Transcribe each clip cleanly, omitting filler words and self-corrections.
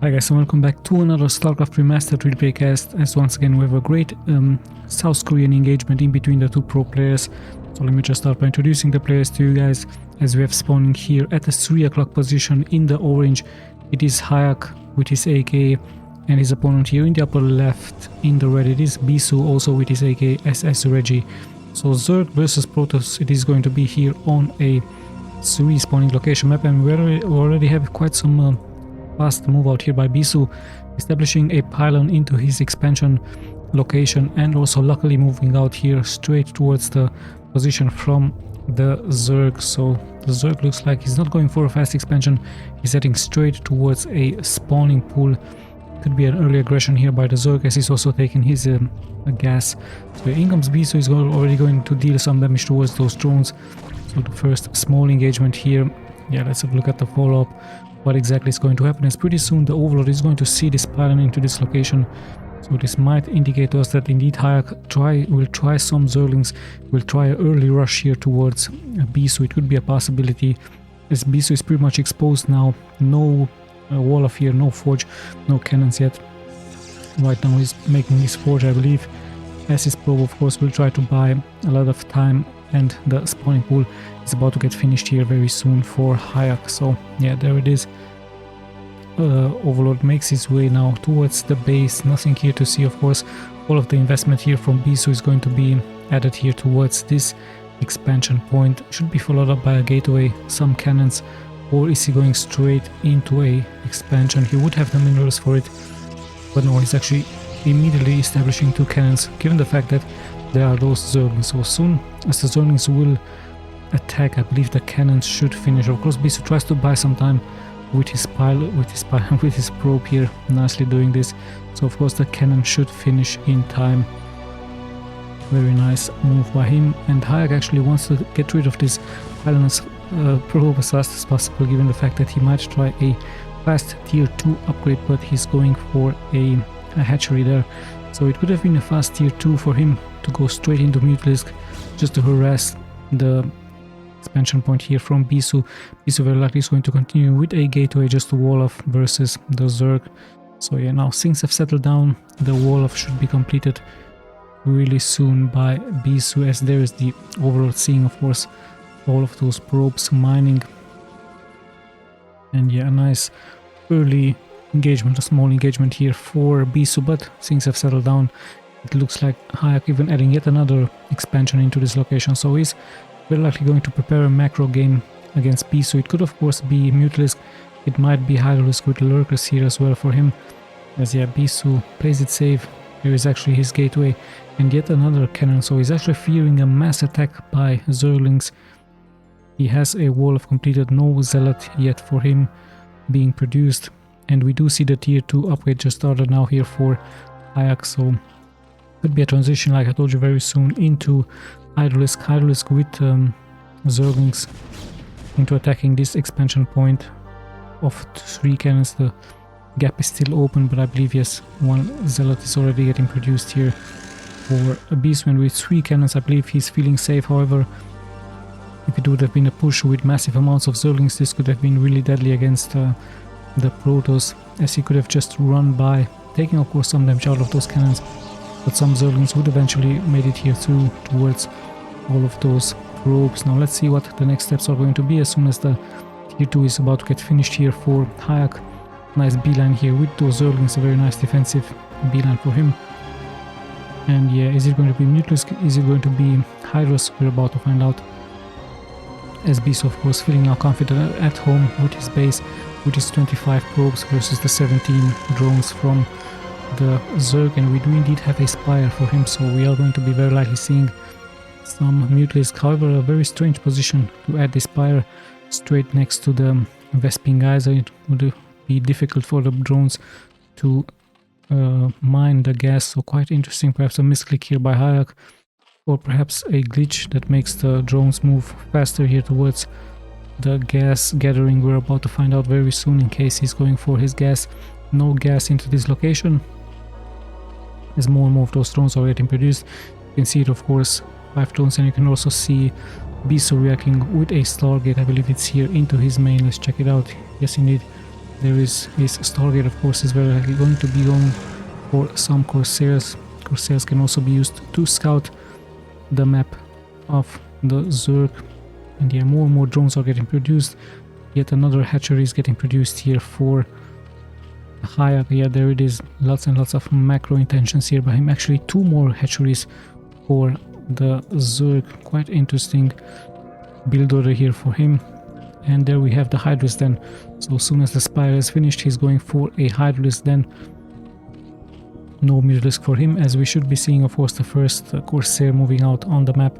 Hi guys, and welcome back to another Starcraft Remastered replay cast, as once again we have a great South Korean engagement in between the two pro players. So let me just start by introducing the players to you guys, as we have spawning here at the 3 o'clock position in the orange. It is HYUK with his AK, and his opponent here in the upper left in the red, it is BISU also with his AK SS Reggie. So Zerg versus Protoss, it is going to be here on a 3 spawning location map, and we already have quite some fast move out here by BISU, establishing a pylon into his expansion location, and also luckily moving out here straight towards the position from the Zerg. So the Zerg looks like he's not going for a fast expansion, he's heading straight towards a spawning pool. Could be an early aggression here by the Zerg, as he's also taking his gas. So in comes BISU, is already going to deal some damage towards those drones. So the first small engagement here. Yeah, let's have a look at the follow-up. What exactly is going to happen is pretty soon the Overlord is going to see this pylon into this location. So this might indicate to us that indeed HYUK will try some Zerglings, will try an early rush here towards BISU. It could be a possibility, as BISU is pretty much exposed now. No wall of here, no forge, no cannons yet. Right now he's making his forge, I believe, as his probe of course will try to buy a lot of time, and the spawning pool is about to get finished here very soon for HYUK. So yeah, there it is. Overlord makes his way now towards the base. Nothing here to see, of course. All of the investment here from BISU is going to be added here towards this expansion point. Should be followed up by a gateway, some cannons, or is he going straight into a expansion? He would have the minerals for it, but no, he's actually immediately establishing 2 cannons, given the fact that there are those Zerglings. So soon as the Zerglings will attack, I believe the cannons should finish. Of course BISU tries to buy some time with his probe here, nicely doing this. So of course the cannon should finish in time. Very nice move by him, and HYUK actually wants to get rid of this pylon's probe as fast as possible, given the fact that he might try a fast tier 2 upgrade, but he's going for a hatchery there. So it could have been a fast tier 2 for him to go straight into Mutalisk, just to harass the expansion point here from BISU. BISU very likely is going to continue with a gateway just to wall off versus the Zerg. So yeah, now things have settled down. The wall off should be completed really soon by BISU, as there is the Overlord seeing, of course, all of those probes mining. And yeah, a nice early engagement, a small engagement here for BISU, but things have settled down. It looks like HYUK even adding yet another expansion into this location, so he's very likely going to prepare a macro game against BISU. It could of course be Mutalisk, it might be Hydrolisk with lurkers here as well for him, as yeah, BISU plays it safe. Here is actually his gateway and yet another cannon, so he's actually fearing a mass attack by Zerglings. He has a wall of completed, no zealot yet for him being produced, and we do see the tier 2 upgrade just started now here for HYUK, so could be a transition, like I told you, very soon into Hydrolisk with Zerglings into attacking this expansion point of 3 cannons. The gap is still open, but I believe yes, 1 zealot is already getting produced here for BISU, and with 3 cannons I believe he's feeling safe. However, if it would have been a push with massive amounts of Zerglings, this could have been really deadly against the Protoss, as he could have just run by, taking of course some damage out of those cannons, but some Zerglings would eventually made it here through towards all of those probes. Now let's see what the next steps are going to be as soon as the tier 2 is about to get finished here for HYUK. Nice beeline here with those Zerglings, a very nice defensive beeline for him. And yeah, is it going to be Mutalisk? Is it going to be Hydros? We're about to find out. As BISU of course feeling now confident at home with his base, with his 25 probes versus the 17 drones from the Zerg, and we do indeed have a Spire for him, so we are going to be very likely seeing some Mutalisk. However, a very strange position to add the Spire straight next to the Vespene Geyser. It would be difficult for the drones to mine the gas, so quite interesting. Perhaps a misclick here by HYUK, or perhaps a glitch that makes the drones move faster here towards the gas gathering. We're about to find out very soon, in case he's going for his gas. No gas into this location, as more and more of those drones are getting produced. You can see it, of course, 5 drones, and you can also see BISU reacting with a Stargate. I believe it's here into his main. Let's check it out. Yes, indeed, There is his Stargate, of course, is very likely going to be going for some Corsairs. Corsairs can also be used to scout the map of the Zerg. And yeah, more and more drones are getting produced. Yet another hatchery is getting produced here for HYUK. Yeah, there it is. Lots and lots of macro intentions here by him. Actually, 2 more hatcheries for the Zerg. Quite interesting build order here for him. And there we have the Hydrus then. So as soon as the Spire is finished, he's going for a Hydrus then. No Mutalisk for him, as we should be seeing, of course, the first Corsair moving out on the map.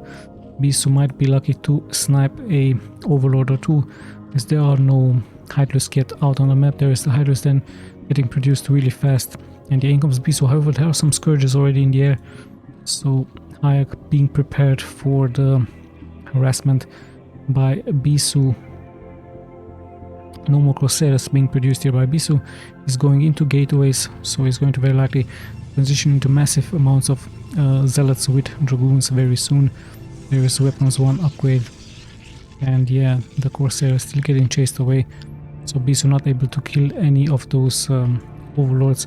BISU might be lucky to snipe a Overlord or 2, as there are no Hydrus yet out on the map. There is the Hydrus then getting produced really fast. And yeah, in comes BISU. However, there are some Scourges already in the air. So HYUK being prepared for the harassment by BISU. No more Corsairs being produced here by BISU. He's going into gateways, so he's going to very likely transition into massive amounts of Zealots with Dragoons very soon. There is Weapons 1 upgrade, and yeah, the Corsair is still getting chased away, so BISU not able to kill any of those Overlords.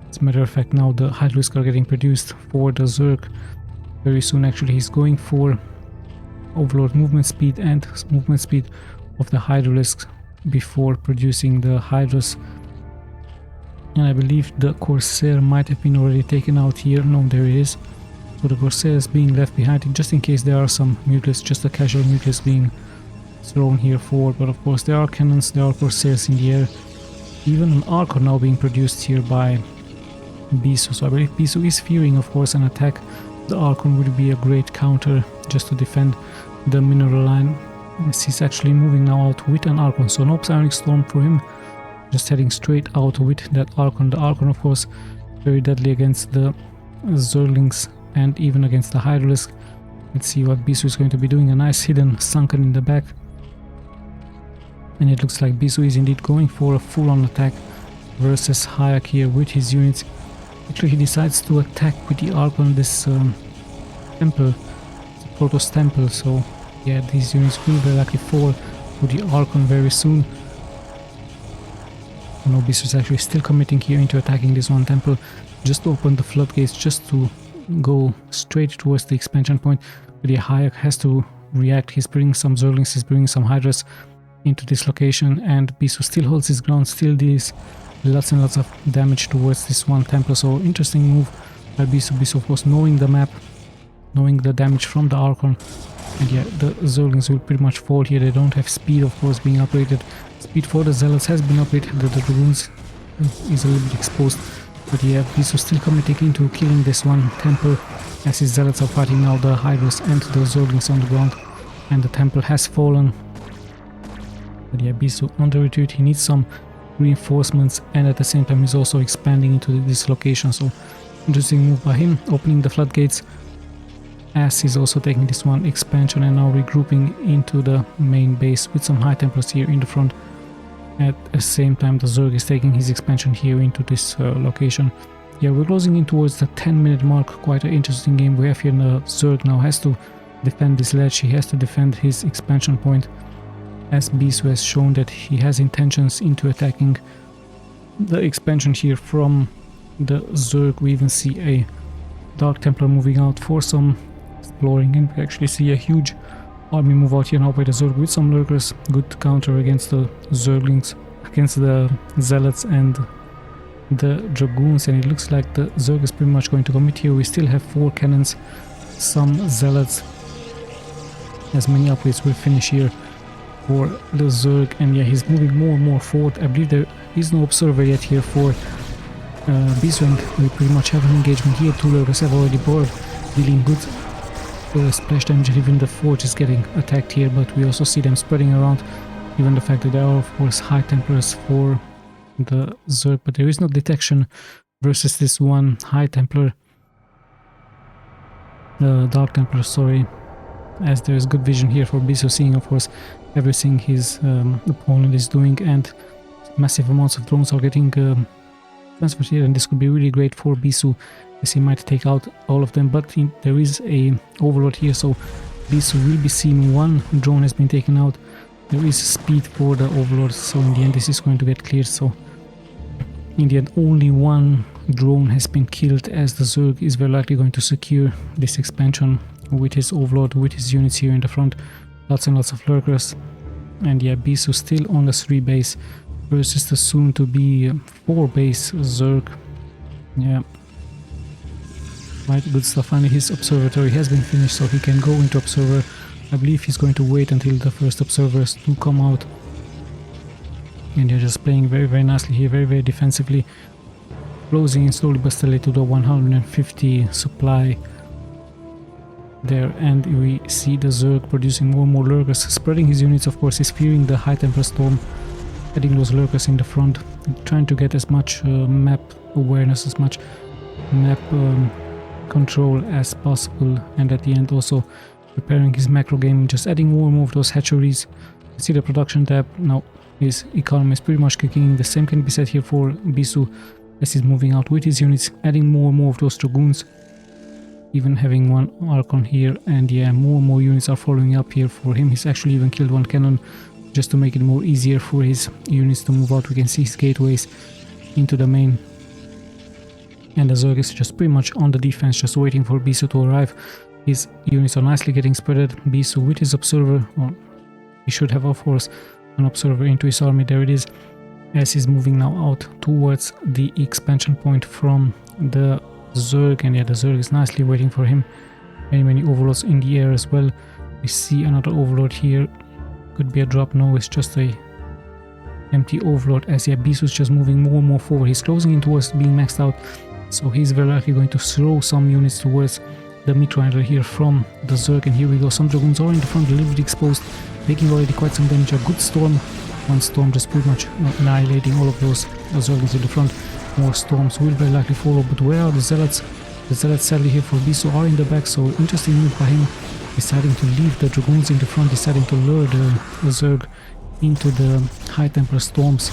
As a matter of fact, now the Hydrus are getting produced for the Zerg. Very soon, actually, he's going for Overlord movement speed and movement speed of the Hydralisks before producing the Hydrus. And I believe the Corsair might have been already taken out here. No, there it is. So the Corsair is being left behind, just in case there are some Mutalisks, just a casual Mutalist being thrown here forward. But of course there are cannons, there are Corsairs in the air. Even an Archon now being produced here by BISU. So I believe BISU is fearing, of course, an attack. The Archon would be a great counter just to defend the mineral line. Yes, he's actually moving now out with an Archon, so no Psionic Storm for him, just heading straight out with that Archon. The Archon, of course, very deadly against the Zerglings and even against the Hydralisk. Let's see what BISU is going to be doing. A nice hidden Sunken in the back, and it looks like BISU is indeed going for a full-on attack versus HYUK here with his units. Actually, he decides to attack with the Archon this temple, the Protoss temple, so yeah, these units will very likely fall to the Archon very soon. No, BISU is actually still committing here into attacking this one temple, just to open the floodgates, just to go straight towards the expansion point. But yeah, HYUK has to react. He's bringing some Zerglings, he's bringing some Hydras into this location, and BISU still holds his ground, still deals lots and lots of damage towards this one temple. So interesting move by BISU. BISU, of course, knowing the map, knowing the damage from the Archon. And yeah, the Zerglings will pretty much fall here. They don't have speed, of course, being upgraded. Speed for the Zealots has been upgraded. The Dragoons is a little bit exposed. But yeah, BISU still committing into killing this one temple, as his Zealots are fighting now the Hydras and the Zerglings on the ground. And the temple has fallen. But yeah, BISU on the retreat. He needs some reinforcements, and at the same time he's also expanding into this location. So interesting move by him, opening the floodgates, as he's also taking this one expansion and now regrouping into the main base with some High Templars here in the front. At the same time, the Zerg is taking his expansion here into this location. Yeah, we're closing in towards the 10-minute mark. Quite an interesting game we have here. The Zerg now has to defend this ledge, he has to defend his expansion point, as BISU has shown that he has intentions into attacking the expansion here from the Zerg. We even see a Dark Templar moving out for some exploring, and we actually see a huge army move out here now by the Zerg with some lurkers. Good counter against the Zerglings, against the Zealots and the Dragoons, and it looks like the Zerg is pretty much going to commit here. We still have 4 cannons, some Zealots, as many upgrades will finish here for the Zerg. And yeah, he's moving more and more forward. I believe there is no observer yet here for BISU, and we pretty much have an engagement here. 2 lurkers have already bored, dealing good splash damage. Even the forge is getting attacked here, but we also see them spreading around. Even the fact that there are, of course, High Templars for the Zerg, but there is no detection versus this one High Templar, Dark Templar, sorry, as there is good vision here for BISU, seeing, of course, everything his opponent is doing, and massive amounts of drones are getting transferred here, and this could be really great for BISU, as he might take out all of them. But there is a Overlord here, so BISU will be seeing 1 drone has been taken out. there is speed for the overlords, so in the end this is going to get cleared. So in the end only one drone has been killed, as the Zerg is very likely going to secure this expansion with his overlord, with his units here in the front. Lots and lots of lurkers. And yeah, BISU still on the 3 base versus the soon to be 4 base Zerg. Yeah, right, good stuff. Finally his observatory has been finished, so he can go into observer. I believe he's going to wait until the first observers do come out. And they're just playing very nicely here, very defensively, closing in slowly but steadily to the 150 supply there. And we see the Zerg producing more and more lurkers, spreading his units. Of course, he's fearing the high temper storm, adding those lurkers in the front, trying to get as much map awareness, as much map control as possible, and at the end also preparing his macro game, just adding more and more of those hatcheries. You see the production tab now. His economy is pretty much kicking in. The same can be said here for BISU, as he's moving out with his units, adding more and more of those dragoons, even having one Archon here. And yeah, more and more units are following up here for him. He's actually even killed one cannon just to make it more easier for his units to move out. We can see his gateways into the main, and the Zerg is just pretty much on the defense, just waiting for BISU to arrive. His units are nicely getting spreaded. BISU with his observer, or he should have, of course, an observer into his army. There it is, as he's moving now out towards the expansion point from the Zerg. And yeah, the Zerg is nicely waiting for him. Many overlords in the air as well. We see another overlord here. Could be a drop. No, it's just a empty overlord, as yeah, BISU is just moving more and more forward. He's closing in towards being maxed out, so he's very likely going to throw some units towards the mid-triangle here from the Zerg. And here we go, some dragoons are in the front, a little bit exposed, taking already quite some damage. A good storm, one storm just pretty much annihilating all of those Zerglings in the front. More storms will very likely follow, but where are the Zealots? The Zealots sadly here for BISU are in the back, so interesting move by him, deciding to leave the dragoons in the front, deciding to lure the Zerg into the high temper storms.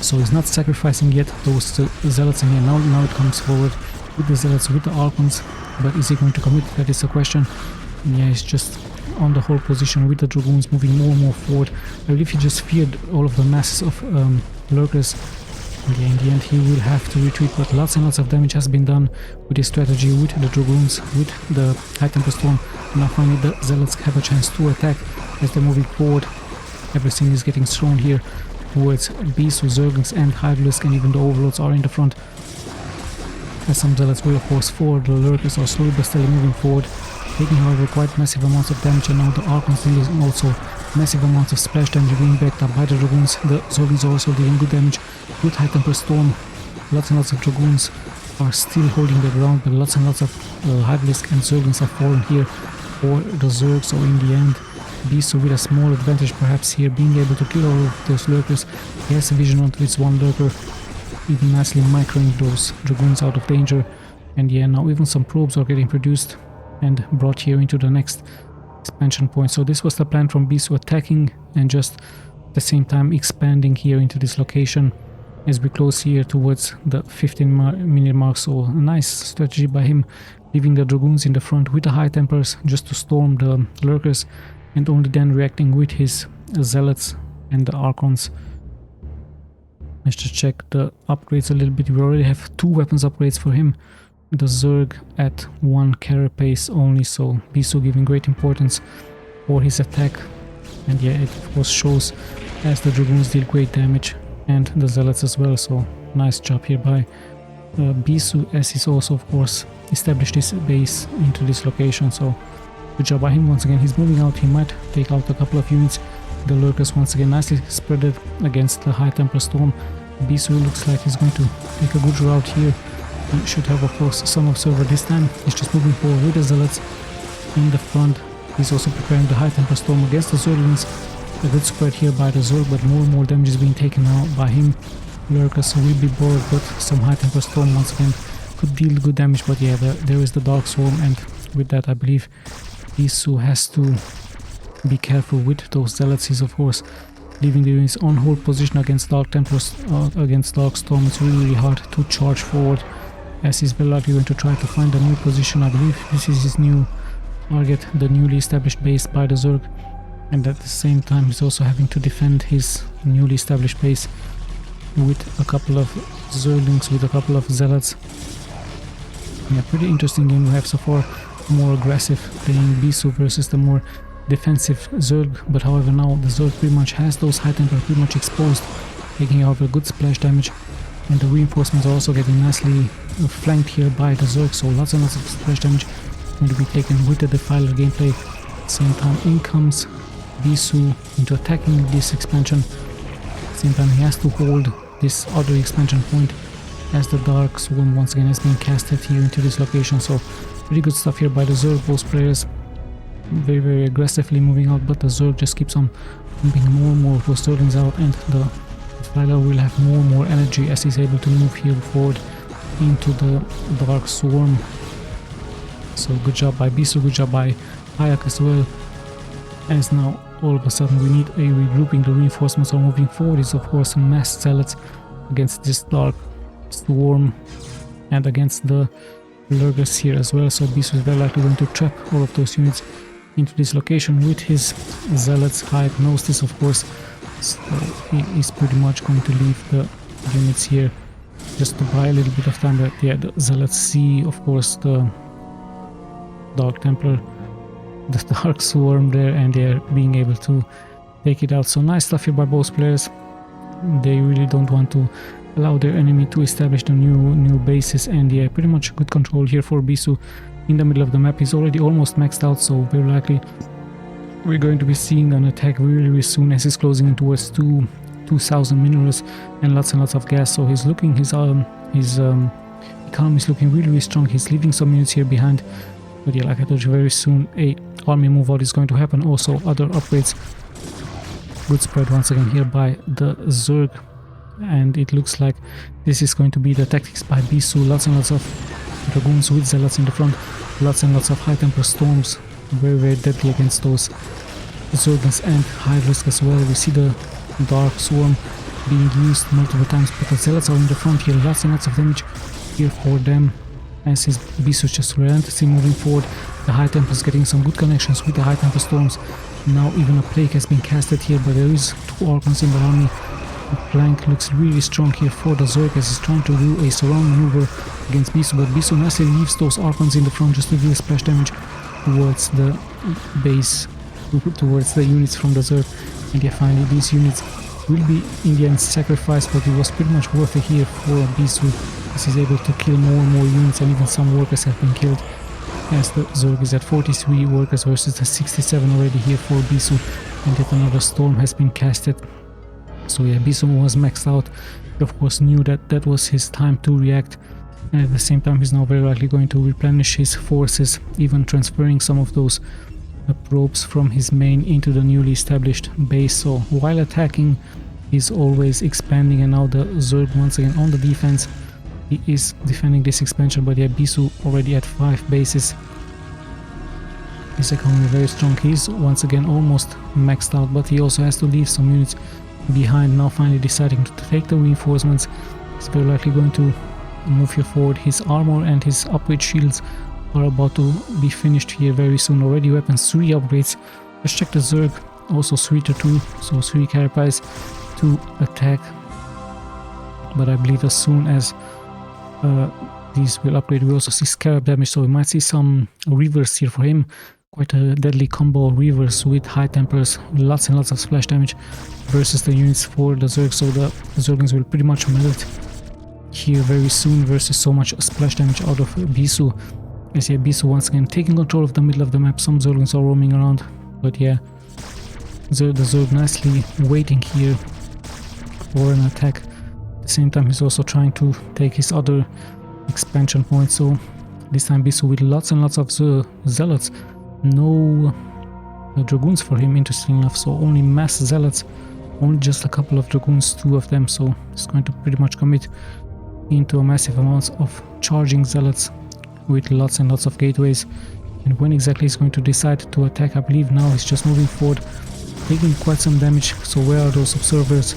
So he's not sacrificing yet those Zealots in here. Now it comes forward with the Zealots, with the Archons, but is he going to commit? That is the question. Yeah, he's just on the whole position with the dragoons, moving more and more forward. I believe he just feared all of the masses of lurkers. Yeah, in the end he will have to retreat, but lots and lots of damage has been done with his strategy, with the dragoons, with the high temper storm. Now finally the Zealots have a chance to attack as they're moving forward. Everything is getting thrown here towards BISU, Zerglings and Hydralisk, and even the overlords are in the front. As some Zealots will of course forward, the lurkers are slowly but steadily moving forward, taking however quite massive amounts of damage, and now the Archons dealing also massive amounts of splash damage being backed up by the dragoons. The Zerglings are also dealing good damage with high temper storm. Lots and lots of dragoons are still holding their ground, but lots and lots of Hydralisk and Zerglings are falling here for the Zerg. So in the end, BISU with a small advantage perhaps here, being able to kill all of those lurkers. He has a vision onto this one lurker, even nicely microing those dragoons out of danger. And yeah, now even some probes are getting produced and brought here into the next expansion point. So this was the plan from BISU, attacking and just at the same time expanding here into this location as we close here towards the 15-minute mark. So a nice strategy by him, leaving the dragoons in the front with the high tempers just to storm the lurkers, and only then reacting with his Zealots and the Archons. Let's just check the upgrades a little bit. We already have 2 weapons upgrades for him. The Zerg at 1 carapace only, so BISU giving great importance for his attack. And yeah, it of course shows as the dragoons deal great damage, and the Zealots as well, so nice job here by BISU, as he's also of course established his base into this location. So good job by him. Once again he's moving out, he might take out a couple of units. The lurkers once again nicely spreaded against the high temper storm. BISU looks like he's going to take a good route here. He should have of course some observer this time. He's just moving forward with the Zealots in the front. He's also preparing the high temper storm against the Zerglings. A good spread here by the Zerg, but more and more damage is being taken now by him. Lurkers will be bored, but some high temper storm once again could deal good damage. But yeah, there is the Dark Swarm, and with that I believe BISU has to be careful with those Zealots. He's of course leaving the units on hold position against Dark Templars, against Dark Storm. It's really hard to charge forward, as he's very likely going to try to find a new position. I believe this is his new target, the newly established base by the Zerg. And at the same time he's also having to defend his newly established base with a couple of Zerglings, with a couple of Zealots. Yeah, pretty interesting game we have so far. More aggressive playing BISU versus the more defensive Zerg, but however now the Zerg pretty much has those high temper pretty much exposed, taking out a good splash damage, and the reinforcements are also getting nicely flanked here by the Zerg, so lots and lots of splash damage going to be taken with the Defiler gameplay. At the same time in comes BISU into attacking this expansion. At the same time he has to hold this other expansion point as the Dark Swarm once again has been casted here into this location, so pretty good stuff here by the Zerg. Both players very aggressively moving out, but the Zerg just keeps on pumping more and more of those Zerglings out, and the Defiler will have more and more energy as he's able to move here forward into the Dark Swarm. So good job by BISU, good job by HYUK as well, as now all of a sudden we need a regrouping. The reinforcements are moving forward. Is of course mass Zealots against this Dark Swarm and against the Lurgers here as well, so BISU is very likely going to trap all of those units into this location with his Zealots. HYUK knows this, of course, so he is pretty much going to leave the units here just to buy a little bit of time. But yeah, the Zealots see, of course, the Dark Templar, the Dark Swarm there, and they're being able to take it out. So nice stuff here by both players. They really don't want to allow their enemy to establish the new bases, and yeah, pretty much good control here for BISU in the middle of the map. He's already almost maxed out, so very likely we're going to be seeing an attack really soon as he's closing in towards 2,000 minerals and lots of gas. So he's looking, his economy is looking really strong. He's leaving some units here behind, but yeah, like I told you, very soon a army move out is going to happen. Also other upgrades. Good spread once again here by the Zerg, and it looks like this is going to be the tactics by BISU. Lots and lots of Dragoons with Zealots in the front, lots and lots of high temper storms, very deadly against those Zerglings and high risk as well. We see the Dark Swarm being used multiple times, but the Zealots are in the front here. Lots and lots of damage here for them as his BISU just relentlessly moving forward. The high temper is getting some good connections with the high temper storms. Now even a plague has been casted here, but there is 2 Archons in the army. The flank looks really strong here for the Zerg as he's trying to do a surround maneuver against BISU, but BISU nicely leaves those Archons in the front just to deal splash damage towards the base, towards the units from the Zerg. And yeah, finally these units will be in the end sacrificed, but it was pretty much worth it here for BISU as he's able to kill more and more units, and even some workers have been killed as the Zerg is at 43 workers versus the 67 already here for BISU, and yet another storm has been casted. So yeah, BISU was maxed out. He of course knew that that was his time to react, and at the same time he's now very likely going to replenish his forces, even transferring some of those probes from his main into the newly established base. So while attacking he's always expanding, and now the Zerg once again on the defense. He is defending this expansion, but yeah, BISU already at 5 bases. His economy very strong. He's once again almost maxed out, but he also has to leave some units behind. Now finally deciding to take the reinforcements. He's very likely going to move here forward. His armor and his upgrade shields are about to be finished here very soon. Already weapons 3 upgrades. Let's check the Zerg. Also 3 to 2, so 3 carapace to attack. But I believe as soon as these will upgrade, we also see scarab damage, so we might see some reavers here for him. Quite a deadly combo of reavers with high tempers, lots and lots of splash damage versus the units for the Zerg. So the Zerglings will pretty much melt here very soon versus so much splash damage out of BISU. As yeah, BISU once again taking control of the middle of the map. Some Zerglings are roaming around, but yeah, the Zerg nicely waiting here for an attack. At the same time he's also trying to take his other expansion point, so this time BISU with lots and lots of Zealots. No Dragoons for him, interesting enough, so only mass Zealots, only just a couple of Dragoons, 2 of them, so he's going to pretty much commit into a massive amounts of charging Zealots with lots and lots of gateways. And when exactly he's going to decide to attack, I believe now he's just moving forward, taking quite some damage. So where are those observers?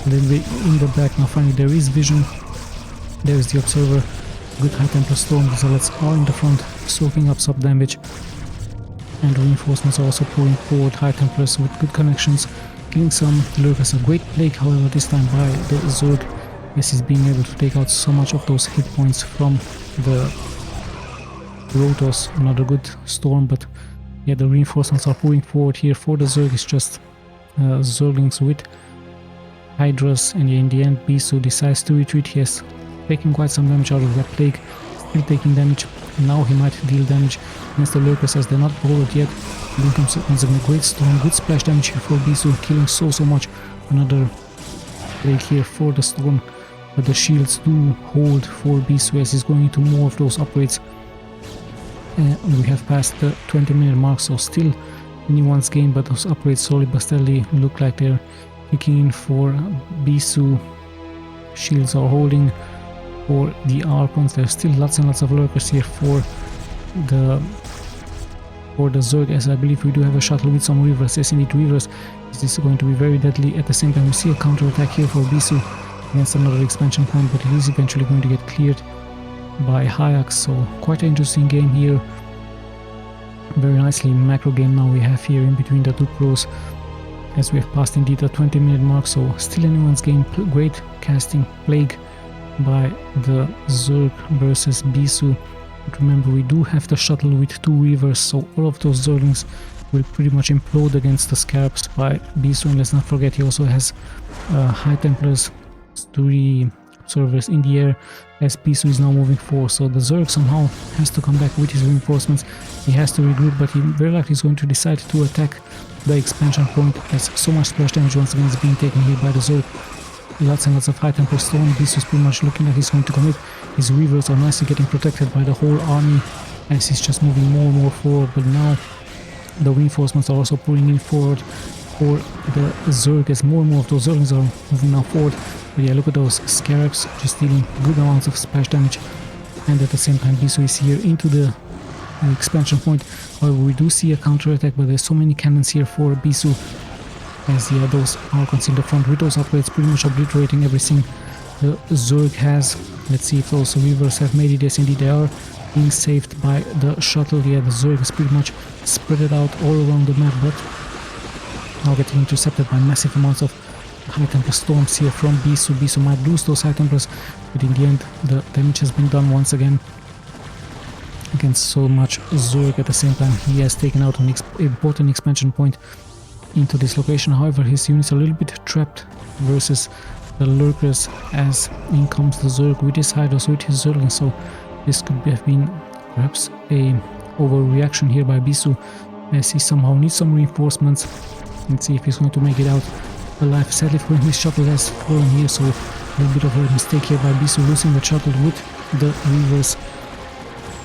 A little bit in the back. Now finally there is vision. There is the observer. Good high templar storm. The Zealots are in the front, soaking up some damage. and reinforcements are also pouring forward. High Templars with good connections, killing some lurkers. A great plague, however, this time by the Zerg, as he's being able to take out so much of those hit points from the Protoss. Another good storm, but yeah, the reinforcements are pouring forward here for the Zerg. It's just Zerglings with Hydras, and in the end BISU decides to retreat. He has taken quite some damage out of that plague, still taking damage. Now he might deal damage against the lurkers as they're not bothered yet. Then comes once again a great storm, good splash damage here for BISU, killing so much. Another plague here for the storm, but the shields do hold for BISU as he's going into more of those upgrades. We have passed the 20-minute mark, so still anyone's game, but those upgrades slowly but steadily look like they're kicking in for BISU. Shields are holding for the Archons. There's still lots and lots of lurkers here for the Zerg, as I believe we do have a shuttle with some reavers. Yes, indeed, reavers. This is going to be very deadly. At the same time, we see a counter attack here for BISU against another expansion point, but it is eventually going to get cleared by HYUK. So quite an interesting game here. Very nicely macro game now we have here in between the two pros, as we have passed indeed the 20-minute mark. So still anyone's game. Great casting plague by the Zerg versus BISU. But remember, we do have the shuttle with two reavers, so all of those Zerglings will pretty much implode against the Scarabs by BISU. And let's not forget, he also has High Templars, 3 observers in the air, as BISU is now moving forward. So the Zerg somehow has to come back with his reinforcements. He has to regroup, but he very likely is going to decide to attack the expansion point, as so much splash damage once again is being taken here by the Zerg. Lots and lots of High Templar storm. BISU is pretty much looking like he's going to commit. His reavers are nicely getting protected by the whole army as he's just moving more and more forward, but now the reinforcements are also pulling in forward for the Zerg, as more and more of those Zerglings are moving now forward. But yeah, look at those Scarabs just dealing good amounts of splash damage, and at the same time BISU is here into the expansion point. However, we do see a counter attack, but there's so many cannons here for BISU, as yeah, those Archons in the front with those upgrades pretty much obliterating everything the Zerg has. Let's see if those reavers have made it. Yes, indeed they are being saved by the shuttle. Yeah, the Zerg is pretty much spread it out all around the map, but now getting intercepted by massive amounts of High Templar storms here from BISU. BISU might lose those High Templars, but in the end the damage has been done once again against so much Zerg. At the same time, he has taken out an important expansion point into this location. However, his units are a little bit trapped versus the lurkers, as in comes the Zerg with his Hydras, with his Zerglings. So this could have been perhaps a overreaction here by BISU, as he somehow needs some reinforcements. Let's see if he's going to make it out alive. Sadly for him, his shuttle has fallen here, so a little bit of a mistake here by BISU, losing the shuttle with the reavers.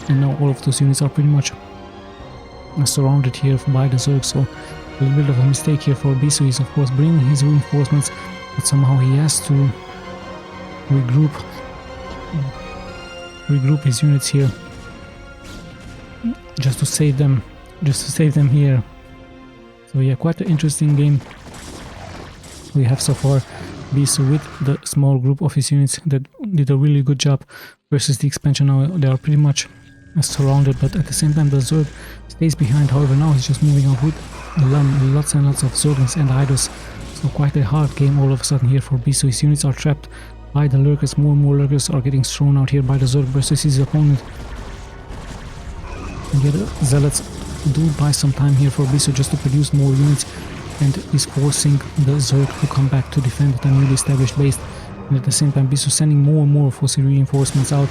And now all of those units are pretty much surrounded here by the Zerg, so a little bit of a mistake here for BISU. He's of course bringing his reinforcements, but somehow he has to regroup his units here just to save them here. So yeah, quite an interesting game we have so far. BISU with the small group of his units that did a really good job versus the expansion. Now they are pretty much surrounded, but at the same time the Zerg stays behind. However, now he's just moving out with lots and lots of Zerglings and Hydras. So quite a hard game all of a sudden here for BISU. His units are trapped by the lurkers. More and more lurkers are getting thrown out here by the Zerg versus his opponent. And yet the Zealots do buy some time here for BISU just to produce more units, and is forcing the Zerg to come back to defend the newly established base. And at the same time BISU sending more and more force reinforcements out.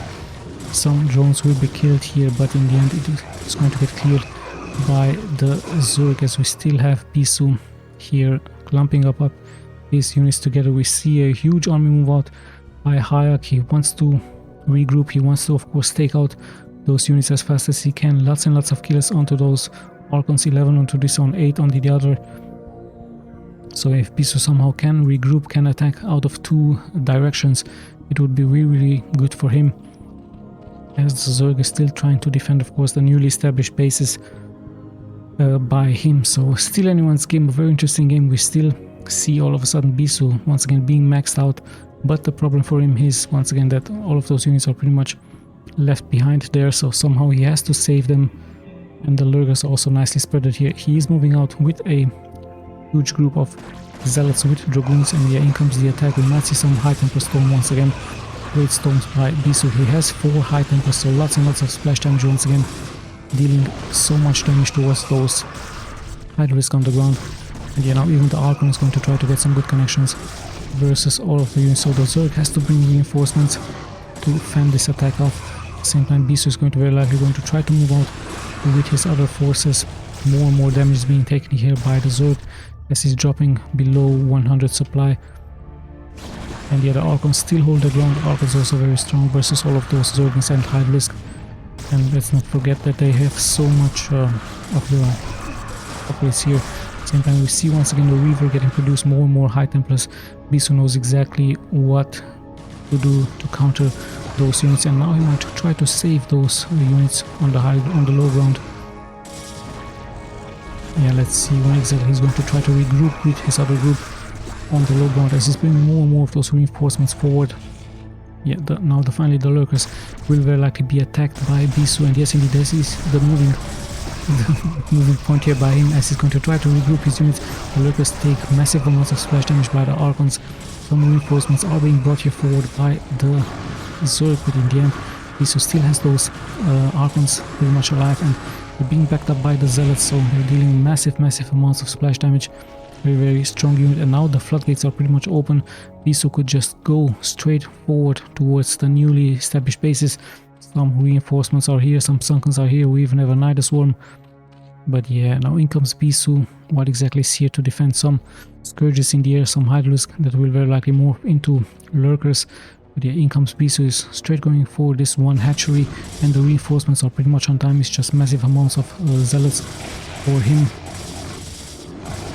Some drones will be killed here, but in the end it is going to get cleared by the Zerg, as we still have BISU here clumping up these units together. We see a huge army move out by HYUK. He wants to regroup, he wants to of course take out those units as fast as he can. Lots and lots of kills onto those Archons, 11 onto this one, 8 on the other. So if BISU somehow can regroup, can attack out of 2 directions, it would be really good for him, as the Zerg is still trying to defend of course the newly established bases by him. So still anyone's game, a very interesting game. We still see all of a sudden BISU once again being maxed out, but the problem for him is once again that all of those units are pretty much left behind there, so somehow he has to save them And the lurkers are also nicely spread here. He is moving out with a huge group of zealots with dragoons, and yeah, in comes the attack. We might see some high temper storm once again. Great storms by BISU. He has 4 high tempers, so lots and lots of splash damage once again, dealing so much damage towards those high risk on the ground. And yeah, now even the Archon is going to try to get some good connections versus all of the units. So the Zerg has to bring reinforcements to fend this attack off. At the same time, BISU is going to very likely going to try to move out with his other forces. More and more damage is being taken here by the Zerg as he's dropping below 100 supply. And yeah, the Archons still hold the ground. The Archons also very strong versus all of those Zerglings and high risk. And let's not forget that they have so much of the upgrades here. At the same time, we see once again the Reaver getting produced more and more high templars. BISU knows exactly what to do to counter those units, and now he might try to save those units on the low ground. Yeah, let's see when exactly he's going to try to regroup with his other group on the low ground as he's bringing more and more of those reinforcements forward. Yeah, now finally the lurkers will very likely be attacked by BISU, and yes indeed this is the moving point here by him as he's going to try to regroup his units. The lurkers take massive amounts of splash damage by the Archons. Some reinforcements are being brought here forward by the Zerg, but in the end BISU still has those Archons pretty much alive, and they're being backed up by the Zealots, so they're dealing massive amounts of splash damage. Very strong unit, and now the floodgates are pretty much open. BISU could just go straight forward towards the newly established bases. Some reinforcements are here, some Sunkens are here, we even have a Night Swarm. But yeah, now in comes BISU. What exactly is here to defend? Some Scourges in the air, some Hydralisk that will very likely morph into Lurkers. But yeah, in comes BISU, is straight going for this one hatchery, and the reinforcements are pretty much on time. It's just massive amounts of Zealots for him.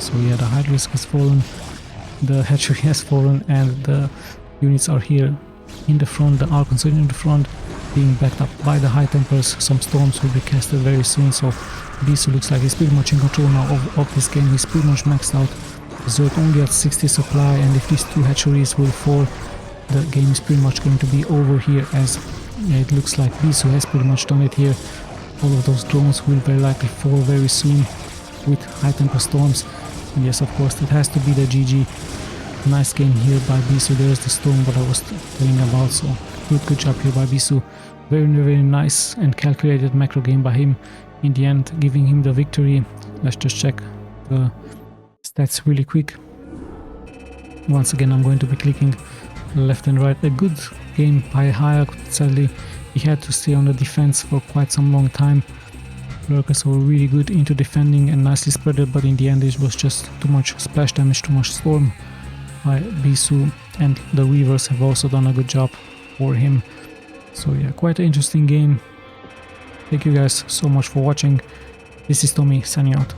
So yeah, the Hydralisk has fallen, the hatchery has fallen, and the units are here in the front. The Archons are in the front, being backed up by the High Templars. Some storms will be casted very soon, so BISU looks like he's pretty much in control now of this game. He's pretty much maxed out. Zerg only at 60 supply, and if these 2 hatcheries will fall, the game is pretty much going to be over here, as yeah, it looks like BISU has pretty much done it here. All of those drones will very likely fall very soon with High Templar storms. And yes, of course, it has to be the GG. Nice game here by BISU. There's the storm what I was telling about, so good job here by BISU. Very nice and calculated macro game by him, in the end giving him the victory. Let's just check the stats really quick. Once again, I'm going to be clicking left and right. A good game by HYUK. Sadly, he had to stay on the defense for quite some long time. Lurkers were really good into defending and nicely spreaded, but in the end it was just too much splash damage, too much storm by BISU, and the Weavers have also done a good job for him. So yeah, quite an interesting game. Thank you guys so much for watching. This is Tommy signing out.